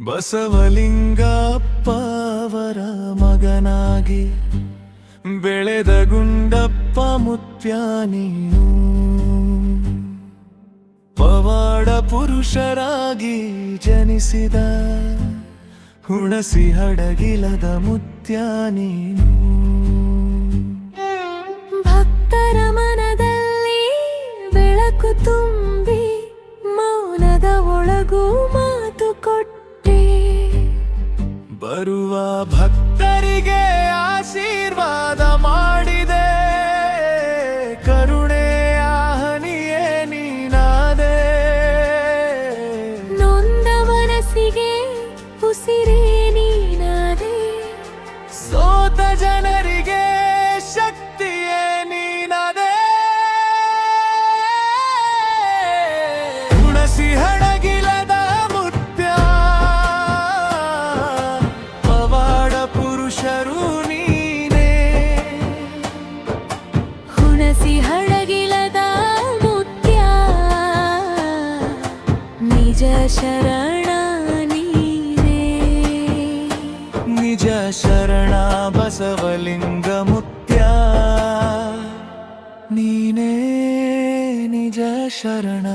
ಬಸವಲಿಂಗಪ್ಪ ಅವರ ಮಗನಾಗಿ ಬೆಳೆದ ಗುಂಡಪ್ಪ ಮುತ್ಯ ನೀನು. ಪವಾಡ ಪುರುಷರಾಗಿ ಜನಿಸಿದ ಹುಣಸಿ ಹಡಗಿಲದ ಮುತ್ಯ ನೀನು. ಭಕ್ತರ ಮನದಲ್ಲಿ ಬೆಳಕು ತುಂಬಿ ಮೌನದ ಒಳಗೂ ಮಾತು ಕೊಟ್ಟೆ. ಬರುವ ಭಕ್ತರಿಗೆ ಆಶೀರ್ವಾದ ಮಾಡಿದೆ, ಕರುಣೆಯ ಹನಿಯೇ ನೀನಾದೆ. ನೊಂದ ಮನಸ್ಸಿಗೆ ಉಸಿರೇ ನೀನಾದೆ, ಸೋತ ಜನರಿಗೆ ಶಕ್ತಿಯೇ ನೀನಾದೆ. ಹುಣಸಿ ಹಡಗಿಲದ ಮುತ್ಯ, ಪವಾಡ ಪುರುಷರು ನೀನೇ. ಹುಣಸಿ ಹಡಗಿಲದ ಮುತ್ಯ, ನಿಜ ಶರಣ ನೀನೇ. ನಿಜ ಶರಣ ಬಸವಲಿಂಗ ಮುತ್ಯ ನೀನೇ, ನಿಜ ಶರಣ.